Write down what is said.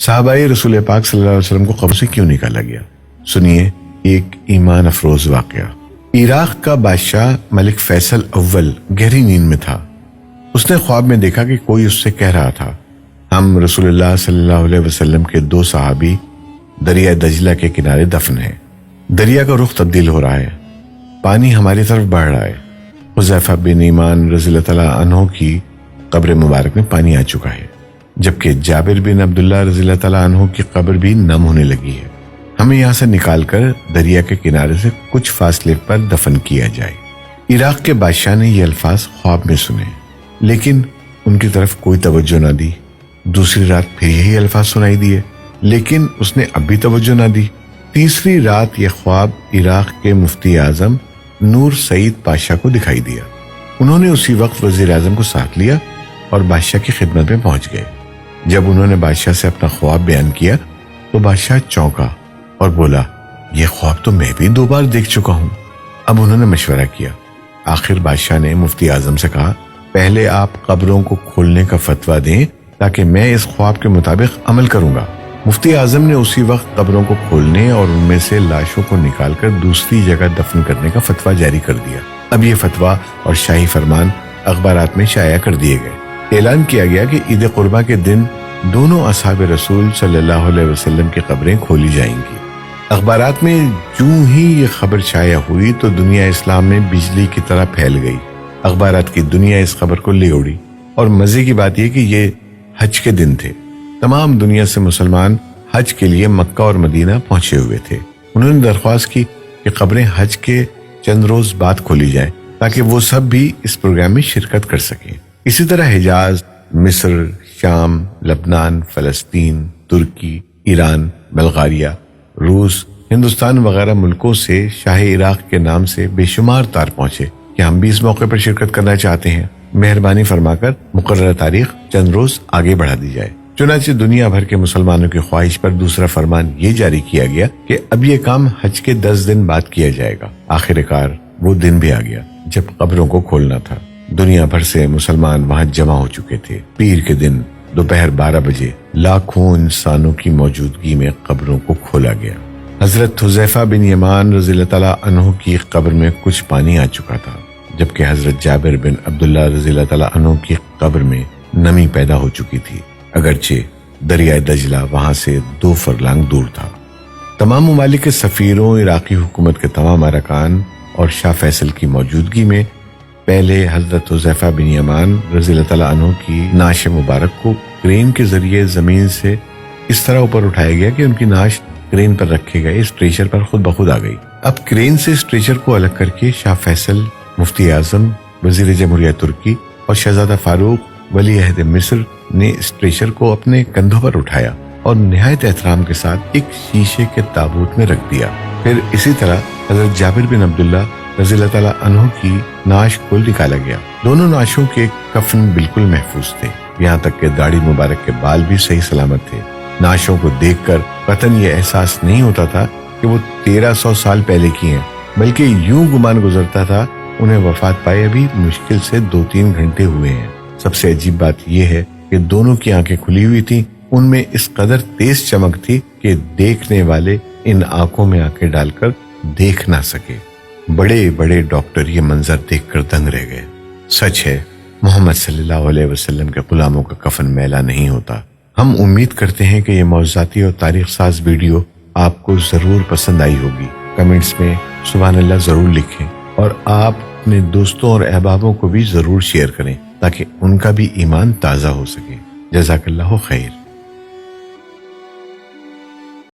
صحابہ رسول پاک صلی اللہ علیہ وسلم کو قبر سے کیوں نکالا گیا؟ سنیے ایک ایمان افروز واقعہ۔ عراق کا بادشاہ ملک فیصل اول گہری نیند میں تھا۔ اس نے خواب میں دیکھا کہ کوئی اس سے کہہ رہا تھا، ہم رسول اللہ صلی اللہ علیہ وسلم کے 2 صحابی دریا دجلہ کے کنارے دفن ہیں۔ دریا کا رخ تبدیل ہو رہا ہے، پانی ہماری طرف بڑھ رہا ہے۔ حذیفہ بن یمان رضی اللہ تعالیٰ عنہ کی قبر مبارک میں پانی آ چکا ہے، جبکہ جابر بن عبداللہ رضی اللہ تعالیٰ عنہ کی قبر بھی نم ہونے لگی ہے۔ ہمیں یہاں سے نکال کر دریا کے کنارے سے کچھ فاصلے پر دفن کیا جائے۔ عراق کے بادشاہ نے یہ الفاظ خواب میں سنے، لیکن ان کی طرف کوئی توجہ نہ دی۔ دوسری رات پھر یہی الفاظ سنائی دیے، لیکن اس نے اب بھی توجہ نہ دی۔ تیسری رات یہ خواب عراق کے مفتی اعظم نور سعید پاشا کو دکھائی دیا۔ انہوں نے اسی وقت وزیر اعظم کو ساتھ لیا اور بادشاہ کی خدمت میں پہنچ گئے۔ جب انہوں نے بادشاہ سے اپنا خواب بیان کیا تو بادشاہ چونکا اور بولا، یہ خواب تو میں بھی 2 بار دیکھ چکا ہوں۔ اب انہوں نے مشورہ کیا۔ آخر بادشاہ نے مفتی اعظم سے کہا، پہلے آپ قبروں کو کھولنے کا فتویٰ دیں تاکہ میں اس خواب کے مطابق عمل کروں گا۔ مفتی اعظم نے اسی وقت قبروں کو کھولنے اور ان میں سے لاشوں کو نکال کر دوسری جگہ دفن کرنے کا فتویٰ جاری کر دیا۔ اب یہ فتویٰ اور شاہی فرمان اخبارات میں شائع کر دیے گئے۔ اعلان کیا گیا کہ عید قربہ کے دن دونوں اصحاب رسول صلی اللہ علیہ وسلم کی قبریں کھولی جائیں گی۔ اخبارات میں جوں ہی یہ خبر شائع ہوئی تو دنیا اسلام میں بجلی کی طرح پھیل گئی۔ اخبارات کی دنیا اس خبر کو لے اڑی، اور مزے کی بات یہ کہ یہ حج کے دن تھے۔ تمام دنیا سے مسلمان حج کے لیے مکہ اور مدینہ پہنچے ہوئے تھے۔ انہوں نے درخواست کی کہ قبریں حج کے چند روز بعد کھولی جائیں تاکہ وہ سب بھی اس پروگرام میں شرکت کر سکیں۔ اسی طرح حجاز، مصر، شام، لبنان، فلسطین، ترکی، ایران، بلغاریہ، روس، ہندوستان وغیرہ ملکوں سے شاہ عراق کے نام سے بے شمار تار پہنچے کہ ہم بھی اس موقع پر شرکت کرنا چاہتے ہیں، مہربانی فرما کر مقررہ تاریخ چند روز آگے بڑھا دی جائے۔ چنانچہ دنیا بھر کے مسلمانوں کی خواہش پر دوسرا فرمان یہ جاری کیا گیا کہ اب یہ کام حج کے 10 دن بعد کیا جائے گا۔ آخر کار وہ دن بھی آ گیا جب قبروں کو کھولنا تھا۔ دنیا بھر سے مسلمان وہاں جمع ہو چکے تھے۔ پیر کے دن دوپہر 12 بجے لاکھوں انسانوں کی موجودگی میں قبروں کو کھولا گیا۔ حضرت حذیفہ بن یمان رضی اللہ تعالیٰ عنہ کی قبر میں کچھ پانی آ چکا تھا، جبکہ حضرت جابر بن عبداللہ رضی اللہ تعالیٰ عنہ کی قبر میں نمی پیدا ہو چکی تھی، اگرچہ دریائے دجلہ وہاں سے 2 فرلانگ دور تھا۔ تمام ممالک کے سفیروں، عراقی حکومت کے تمام ارکان اور شاہ فیصل کی موجودگی میں پہلے حضرت حذیفہ بن یمان رضی اللہ تعالیٰ عنہ کی نعش مبارک کو کرین کے ذریعے زمین سے اس طرح اوپر اٹھایا گیا کہ ان کی نعش کرین پر رکھے گئے اسٹریچر پر خود بخود آ گئی۔ اب کرین سے اسٹریچر کو الگ کر کے شاہ فیصل، مفتی اعظم، وزیر جمہوریہ ترکی اور شہزادہ فاروق ولی عہد مصر نے اسٹریچر کو اپنے کندھوں پر اٹھایا اور نہایت احترام کے ساتھ ایک شیشے کے تابوت میں رکھ دیا۔ پھر اسی طرح حضرت جابر بن عبداللہ رضی اللہ تعالیٰ عنہ کی نعش کو نکالا گیا۔ دونوں نعشوں کے کفن بالکل محفوظ تھے، یہاں تک کہ داڑھی مبارک کے بال بھی صحیح سلامت تھے۔ نعشوں کو دیکھ کر قطعاً یہ احساس نہیں ہوتا تھا کہ وہ 1300 سال پہلے کی ہیں، بلکہ یوں گمان گزرتا تھا انہیں وفات پائے ابھی مشکل سے 2-3 گھنٹے ہوئے ہیں۔ سب سے عجیب بات یہ ہے کہ دونوں کی آنکھیں کھلی ہوئی تھیں، ان میں اس قدر تیز چمک تھی کہ دیکھنے والے ان آنکھوں میں آنکھیں ڈال کر دیکھ نہ سکے۔ بڑے بڑے ڈاکٹر یہ منظر دیکھ کر دنگ رہ گئے۔ سچ ہے، محمد صلی اللہ علیہ وسلم کے غلاموں کا کفن میلا نہیں ہوتا۔ ہم امید کرتے ہیں کہ یہ معجزاتی اور تاریخ ساز ویڈیو آپ کو ضرور پسند آئی ہوگی۔ کمنٹس میں سبحان اللہ ضرور لکھیں، اور آپ اپنے دوستوں اور احبابوں کو بھی ضرور شیئر کریں تاکہ ان کا بھی ایمان تازہ ہو سکے۔ جزاک اللہ خیر۔